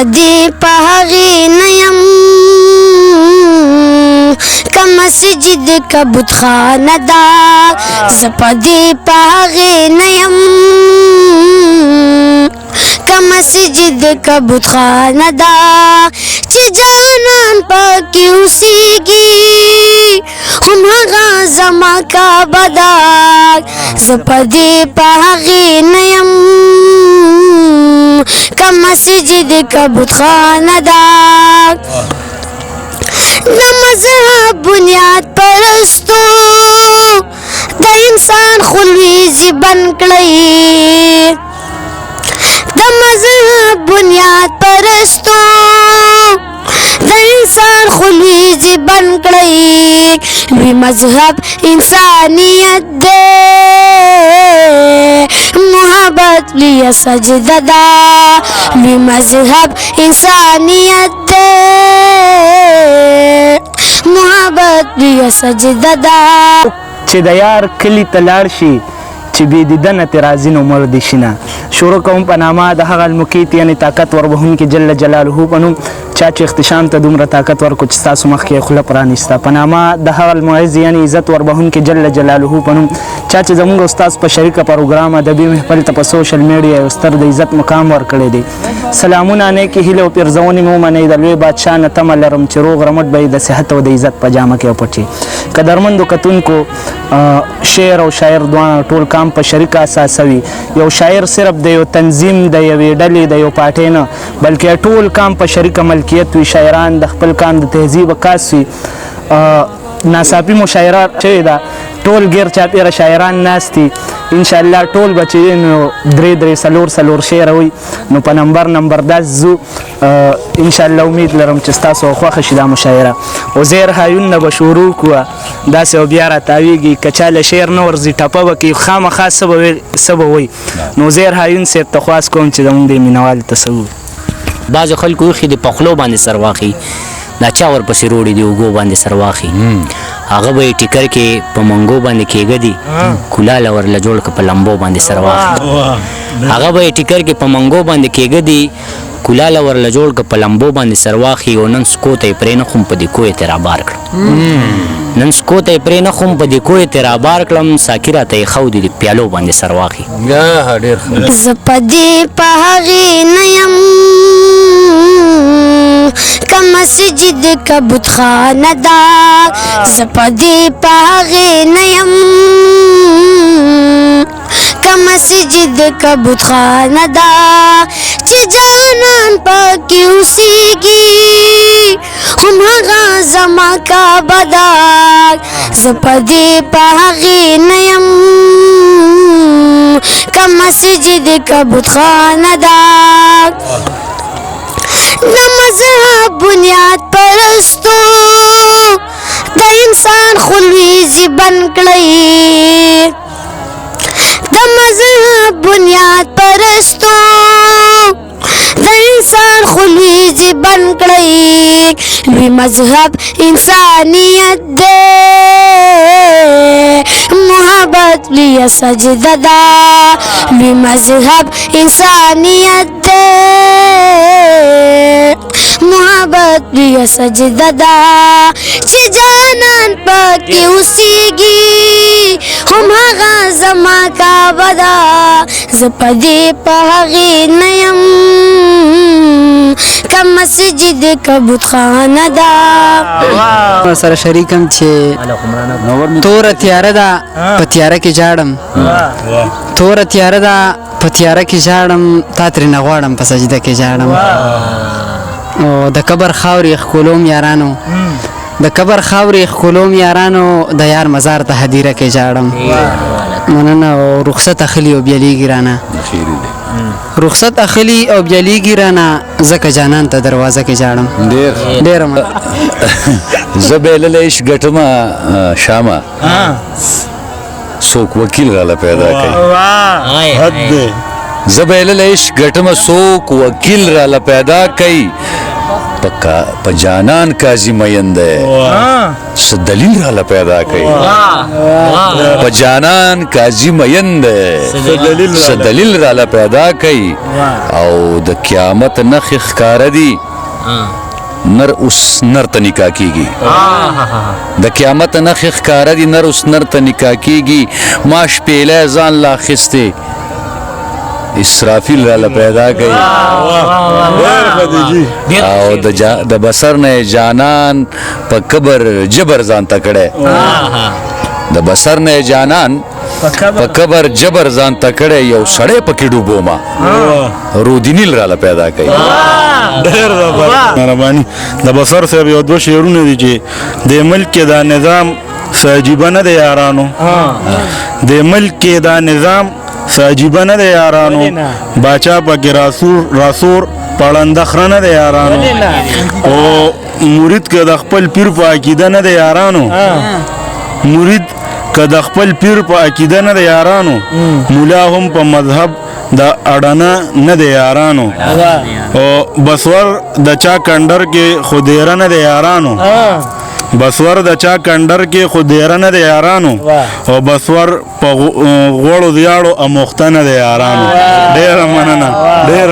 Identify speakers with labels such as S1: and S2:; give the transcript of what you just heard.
S1: دی پاغی نیم کا مسجد کا بت خانہ دا زپا دی پاغی نیم کا مسجد کا بت خانہ دا چی جانان پاکی اسیگی ہم غا زما کا بداگ زپا دی پاغی نیم کا مسجد کا بت خانہ دا دا مذہب بنیاد پرستو دا انسان خلویزی بن کړی دا مذہب بنیاد پرستو دا انسان خلویزی بن کړی لوی مذہب انسانیت دے محبت لیا سجدہ دا لوی مذہب انسانیت دے محبت لیا سجدہ دا
S2: چې د یار کلی ته لاړ شي چې بې دیدنه ترې راځي نو مړ دې شي نه. شروع کوم په نامه د هغه المقیت یعنې طاقت وربهونکي جل جلاله په نوم چا چې اختشام ته دومره طاقت ورکړو چې ستاسو مخکې یې خوله پرانیسته. په نامه د هغه المعز یعنې عزت وربهونکي جل جلاله په نوم چا چې زموږ استاذ په شریکه پروګرام ادبي محفل ته په سوشل میډیا یو ستر د عزت مقام ورکړی دی. سلامونه نیکې هیلې او پیرزونې مې ومنئ. د لوی بادشاه نه تمه لرم چې روغ رمټ به یې د صحت او د عزت په جامه کې وپټي. قدرمندو کتونکو شعر او شاعر دواړه ټول کام په شریکه اساس وي. یو شاعر صرف د یو تنظیم د یوې ډلې د یو پارټۍ نه بلکې ټول کام په شریکه ملکیت وي. شاعران د خپل کام د تهذیب کاس وي. ناڅاپي مشاعره شوې ده ټول غیر چاپیره شاعران ناست دي. انشاءالله ټول به چې نو درې څلور شعر وي نو په نمبر 10 ځو. انشاءالله امید لرم چې ستاسو خوښه شي دا مشاعره. عزیر هایون نه به شروع کړو داسې او بیا راتاویږي که چا له شعر نه ورځي ټپه به کوي خامخا څه به وایي. نو عزیر هایون صاحب ته خواست کوم چې زموږ د مینوال ته څه ووایي.
S3: بعضې خلکو ایښي د پخلو باندې سر واخي دا چا ورپسې روړي دي اوږو باندې سر واخي هغه به یې ټیکر کې په منګو باندې کېږدي کلاله ورله جوړ که په لمبو باندې سر واخي هغه به یې ټیکر کې په منګو باندې کېږدي کلاله ورله جوړ که په لمبو باندې سر واخي او نن سکو ته یې پرېنښوم په دې کوی ته رابار کړم نن سکو ته یې پرېنښوم په دې کوی ته رابار کړم ساقي راته یې ښودي د پیالو باندې سر واخي.
S1: زه په دې په هغې نه یم کا مسجد کا بت خانہ دا زه په دې په هغې نه یم کا مسجد کا بت خانہ دا چې جانان پاکی اوسیږي هم هغه زما کا بداګ زه په دې په هغې نه یم کا مسجد کا بت خانہ دا دا مذہب بنیاد پرستو دا انسان خلویزی بن کړی دا مذہب بنیاد پرستو دا انسان خلویزی بن کړی لوی مذہب انسانیت دے محبت لیا سجدہ دا لوی مذہب انسانیت دے محبت لیا سجدہ دا چې جانان پاکی اوسیږي هم هغه زما کا بدا زه په دې په هغې نه یم کا مسجد کا بت خانہ دا
S4: سره شریکم چې توره تیاره ده په تیاره کې جاړم توره تیاره ده په تیاره کې جاړم تا ترې نه غواړم په سجده کې جاړم او د قبر خاورې ښکلوم یارانو د قبر خاورې ښکلوم یارانو د یار مزار ته هدیره کې جاړم مننه او رخصت اخلي او بیلیږي رانه رخصت اخلي او بیلیږي رانه ځکه جانان ته دروازه کې جاړم ډېره
S5: زه بهلله عشق ګټمه شامه څوک وکیل راله پیدا کوي زه بهلله عشق ګټمه څوک وکیل راله پیدا کوي په په جانان قاضي مین دی څه دلیل راله پیدا کوي په جانان قاضي مین دی څه دلیل راله پیدا کوي او د قیامت نښې ښکاره دي نر اوس نر ته نکاح کیږي د قیامت نښې ښکاره دي نر اوس نر ته نکاح کیږي ما شپېلی ځان لا اخیستی اسرافیل راله پیدا کوي او د بسر نه جانان په قبر جبر ځان ته کړی د بسر نه جانان په قبر جبر ځان ته کړی یو سړی پکې ډوبوما رودینیل راله پیدا کوي
S6: ډېر مهرباني د بسر صاحب یو دوه شعرونه دي چې د ملک کې دا نظام څه عجیبه نه دی یارانو د ملک کې دا نظام څه عجیبه نه دی یارانو باچا پکې راسور پړنده خره نه دی یارانو او مرید که د خپل پیر په عقیده نه دی یارانو مرید که د خپل پیر په عقیده نه دی یارانو مولا هم په مذهب د اډانه نه دی یارانو او بسور د چا کندر کې خودیره نه دی یارانو بسور د چا کندر کې خودیره نه دی یارانو او بسور په غوړو دیاړو اموخته نه دی یارانو ډېره مننه ډېره